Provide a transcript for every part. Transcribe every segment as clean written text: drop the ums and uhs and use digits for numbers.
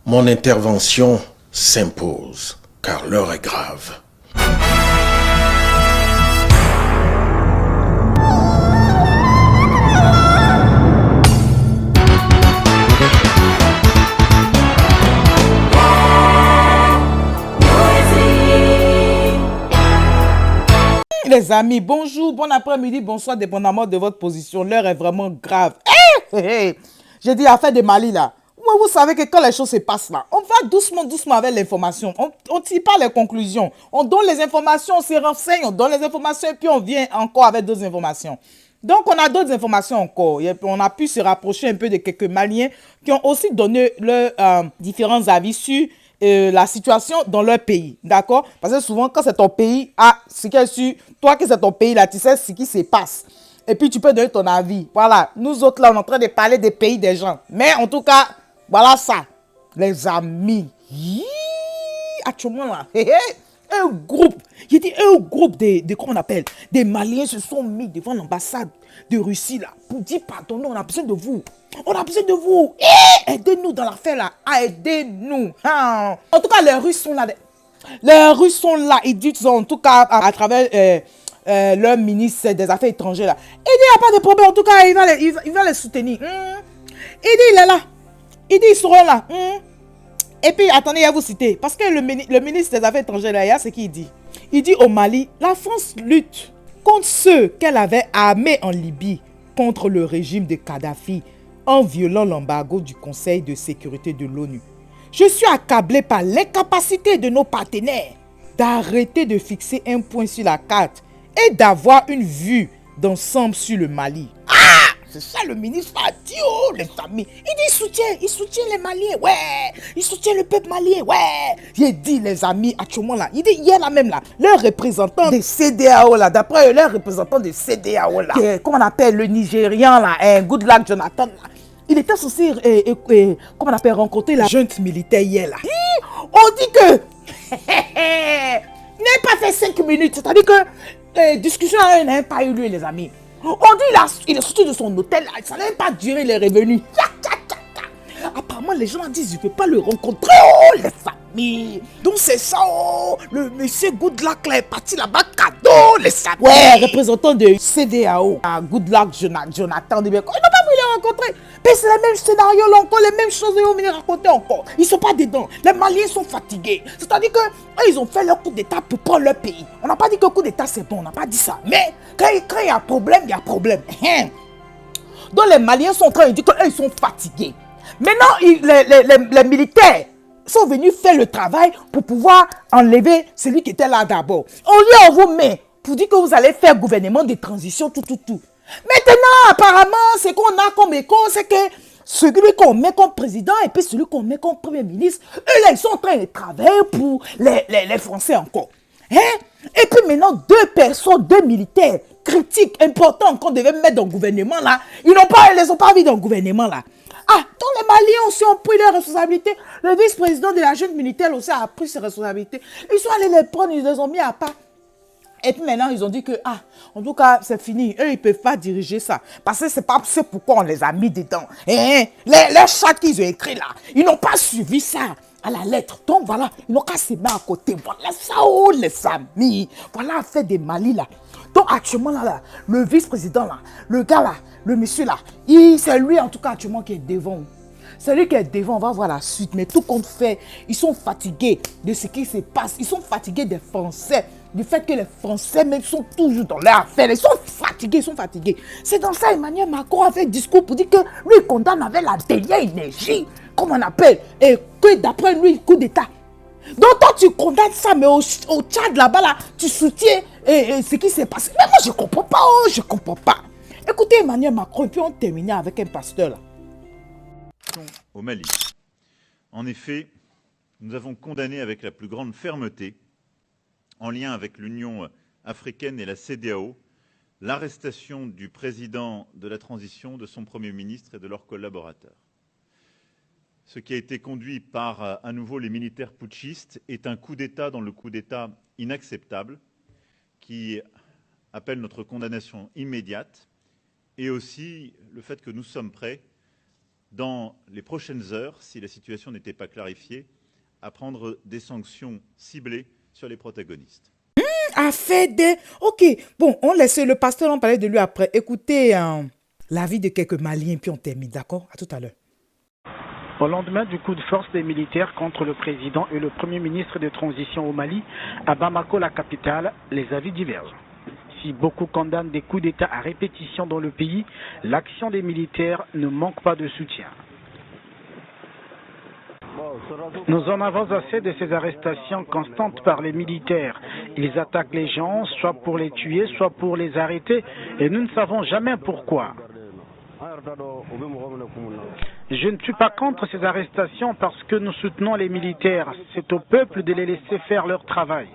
Mon intervention s'impose, car l'heure est grave. Les amis, bonjour, bon après-midi, bonsoir, dépendamment de votre position. L'heure est vraiment grave. J'ai dit affaire de Mali là. Moi, vous savez que quand les choses se passent là, on va doucement, doucement avec l'information. On ne tire pas les conclusions. On donne les informations, on se renseigne, on donne les informations et puis on vient encore avec d'autres informations. Donc, on a d'autres informations encore. Et on a pu se rapprocher un peu de quelques Maliens qui ont aussi donné leurs différents avis sur la situation dans leur pays, d'accord? Parce que souvent, quand c'est ton pays, ce qui est sûr, toi qui c'est ton pays, là, tu sais ce qui se passe. Et puis, tu peux donner ton avis. Voilà, nous autres, là, on est en train de parler des pays des gens. Mais en tout cas, voilà ça, les amis. Actuellement, là, un groupe, j'ai dit un groupe comment on appelle, des Maliens se sont mis devant l'ambassade de Russie, là, pour dire, pardon, on a besoin de vous. On a besoin de vous. Aidez-nous dans l'affaire là. Aidez-nous. En tout cas, les Russes sont là. Les Russes sont là. Ils disent en tout cas à travers leur ministre des Affaires étrangères là. Il dit il n'y a pas de problème. En tout cas, il va les soutenir. Il dit il est là. Il dit ils seront là. Et puis attendez, il va vous citer. Parce que le ministre des Affaires étrangères là, il y a ce qu'il dit. Il dit au Mali, la France lutte contre ceux qu'elle avait armés en Libye contre le régime de Kadhafi, en violant l'embargo du Conseil de sécurité de l'ONU. Je suis accablé par l'incapacité de nos partenaires d'arrêter de fixer un point sur la carte et d'avoir une vue d'ensemble sur le Mali. C'est ça le ministre a dit, oh les amis. Il soutient les Maliens, ouais. Il soutient le peuple malien, ouais. J'ai dit les amis, actuellement là, il dit hier là même là, leur représentant des CEDEAO là, d'après leur représentant des CEDEAO là, comment on appelle le Nigérian là, Goodluck Jonathan là. Il était censé, comment on appelle, rencontrer la junte militaire hier là. On dit que, il n'a pas fait 5 minutes, c'est-à-dire que discussion n'a pas eu lieu les amis. On dit il est sorti de son hôtel, là, ça n'a même pas duré, il est revenu. Apparemment, les gens disent qu'il ne peut pas le rencontrer, oh, les familles. Donc c'est ça, oh, le monsieur Goodluck là est parti là-bas, cadeau, les familles. Ouais, représentant de CEDEAO, Goodluck Jonathan, il n'a pas voulu le rencontrer. Mais c'est le même scénario là encore, les mêmes choses ils vont venir raconter encore. Ils ne sont pas dedans. Les Maliens sont fatigués. C'est-à-dire qu'ils ont fait leur coup d'état pour prendre leur pays. On n'a pas dit que le coup d'état c'est bon, on n'a pas dit ça. Mais quand il y a problème, il y a problème. Donc les Maliens sont en train de dire qu'ils sont fatigués. Maintenant, les militaires sont venus faire le travail pour pouvoir enlever celui qui était là d'abord. On vous met pour dire que vous allez faire gouvernement de transition, tout. Maintenant, apparemment, ce qu'on a comme écho, c'est que celui qu'on met comme président et puis celui qu'on met comme premier ministre, eux là, ils sont en train de travailler pour les Français encore. Et puis maintenant, deux militaires critiques, importants qu'on devait mettre dans le gouvernement là, ils les ont pas mis dans le gouvernement là. Donc les Maliens aussi ont pris leurs responsabilités. Le vice-président de la junte militaire aussi a pris ses responsabilités. Ils sont allés les prendre, ils les ont mis à part. Et puis maintenant, ils ont dit que, en tout cas, c'est fini. Eux, ils ne peuvent pas diriger ça. Parce que c'est pourquoi on les a mis dedans. Les chats qu'ils ont écrits là, ils n'ont pas suivi ça à la lettre. Donc voilà, ils n'ont qu'à se mettre à côté. Voilà ça, oh les amis. Voilà l'affaire des Mali là. Donc actuellement là, le vice-président là, le gars là, le monsieur là, c'est lui en tout cas actuellement qui est devant. C'est lui qui est devant, on va voir la suite. Mais tout compte fait, ils sont fatigués de ce qui se passe. Ils sont fatigués des Français. Du fait que les Français même sont toujours dans leur affaire. Ils sont fatigués. C'est dans ça Emmanuel Macron a fait un discours pour dire que lui il condamne avec la dernière énergie, comme on appelle, et que d'après lui, coup d'État. Donc toi tu condamnes ça, mais au Tchad là-bas, là, tu soutiens ce qui s'est passé. Mais moi je comprends pas. Écoutez Emmanuel Macron, et puis on termine avec un pasteur là. Au Mali. En effet, nous avons condamné avec la plus grande fermeté, en lien avec l'Union africaine et la CEDEAO, l'arrestation du président de la transition, de son Premier ministre et de leurs collaborateurs. Ce qui a été conduit par, à nouveau, les militaires putschistes est un coup d'État dans le coup d'État inacceptable qui appelle notre condamnation immédiate et aussi le fait que nous sommes prêts dans les prochaines heures, si la situation n'était pas clarifiée, à prendre des sanctions ciblées sur les protagonistes. Ok, bon, on laisse le pasteur en parler de lui après. Écoutez l'avis de quelques Maliens, puis on termine, d'accord? À tout à l'heure. Au lendemain du coup de force des militaires contre le président et le premier ministre de transition au Mali, à Bamako, la capitale, les avis divergent. Si beaucoup condamnent des coups d'État à répétition dans le pays, l'action des militaires ne manque pas de soutien. Nous en avons assez de ces arrestations constantes par les militaires. Ils attaquent les gens, soit pour les tuer, soit pour les arrêter, et nous ne savons jamais pourquoi. Je ne suis pas contre ces arrestations parce que nous soutenons les militaires. C'est au peuple de les laisser faire leur travail.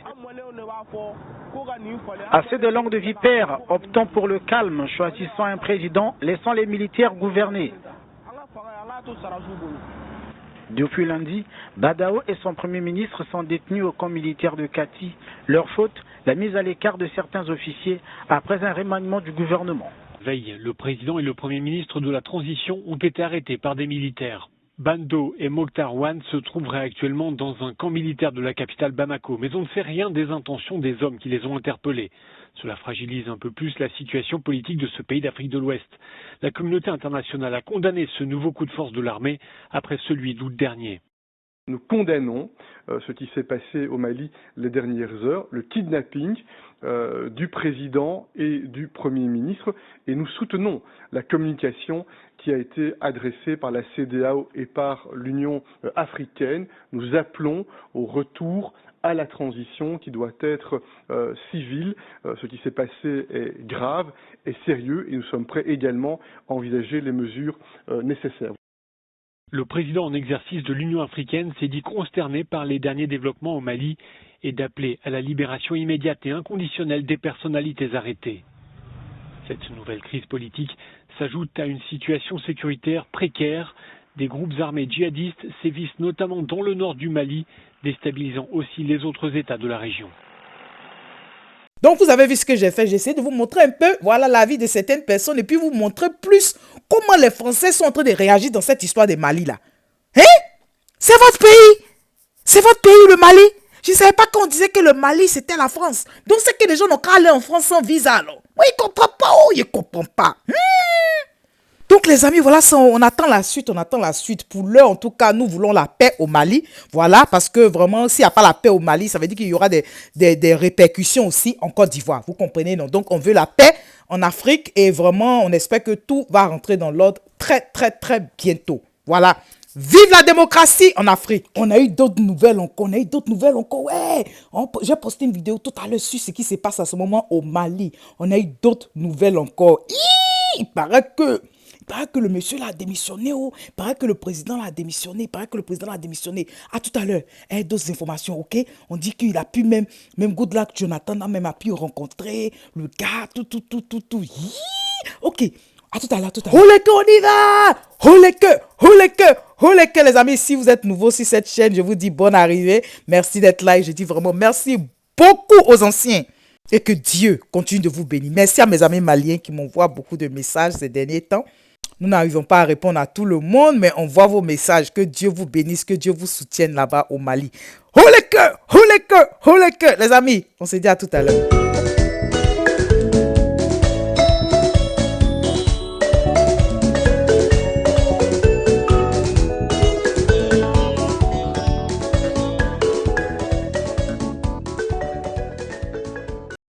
Assez de langue de vipère, optons pour le calme, choisissons un président, laissons les militaires gouverner. Depuis lundi, Badao et son premier ministre sont détenus au camp militaire de Kati. Leur faute, la mise à l'écart de certains officiers après un remaniement du gouvernement. Veille, le président et le premier ministre de la transition ont été arrêtés par des militaires. Bando et Mokhtar Wan se trouveraient actuellement dans un camp militaire de la capitale Bamako, mais on ne sait rien des intentions des hommes qui les ont interpellés. Cela fragilise un peu plus la situation politique de ce pays d'Afrique de l'Ouest. La communauté internationale a condamné ce nouveau coup de force de l'armée après celui d'août dernier. Nous condamnons ce qui s'est passé au Mali les dernières heures, le kidnapping du président et du Premier ministre, et nous soutenons la communication qui a été adressée par la CEDEAO et par l'Union africaine. Nous appelons au retour à la transition qui doit être civile. Ce qui s'est passé est grave et sérieux, et nous sommes prêts également à envisager les mesures nécessaires. Le président en exercice de l'Union africaine s'est dit consterné par les derniers développements au Mali et d'appeler à la libération immédiate et inconditionnelle des personnalités arrêtées. Cette nouvelle crise politique s'ajoute à une situation sécuritaire précaire. Des groupes armés djihadistes sévissent notamment dans le nord du Mali, déstabilisant aussi les autres États de la région. Donc, vous avez vu ce que j'ai fait. J'essaie de vous montrer un peu, voilà, la vie de certaines personnes et puis vous montrer plus comment les Français sont en train de réagir dans cette histoire des Mali, là. Hein? C'est votre pays. C'est votre pays, le Mali. Je ne savais pas qu'on disait que le Mali, c'était la France. Donc, c'est que les gens n'ont qu'à aller en France sans visa, alors. Oui, ils ne comprennent pas. Oh, ils ne comprennent pas. Donc, les amis, voilà, on attend la suite, on attend la suite. Pour l'heure, en tout cas, nous voulons la paix au Mali. Voilà, parce que vraiment, s'il n'y a pas la paix au Mali, ça veut dire qu'il y aura des répercussions aussi en Côte d'Ivoire. Vous comprenez, non? Donc, on veut la paix en Afrique et vraiment, on espère que tout va rentrer dans l'ordre très, très, très bientôt. Voilà. Vive la démocratie en Afrique. On a eu d'autres nouvelles encore. Ouais. J'ai posté une vidéo tout à l'heure sur ce qui se passe à ce moment au Mali. On a eu d'autres nouvelles encore. Il paraît que le monsieur là a démissionné. Il paraît que le président là a démissionné. À tout à l'heure. D'autres informations, ok? On dit qu'il a pu même Goodluck Jonathan a même a pu rencontrer le gars. Tout. Ok. À tout à l'heure. Holeke, on y va! Holeke, les amis, si vous êtes nouveaux sur cette chaîne, je vous dis bonne arrivée. Merci d'être là et je dis vraiment merci beaucoup aux anciens. Et que Dieu continue de vous bénir. Merci à mes amis maliens qui m'envoient beaucoup de messages ces derniers temps. Nous n'arrivons pas à répondre à tout le monde, mais on voit vos messages. Que Dieu vous bénisse, que Dieu vous soutienne là-bas au Mali. Holeke, les amis, on se dit à tout à l'heure.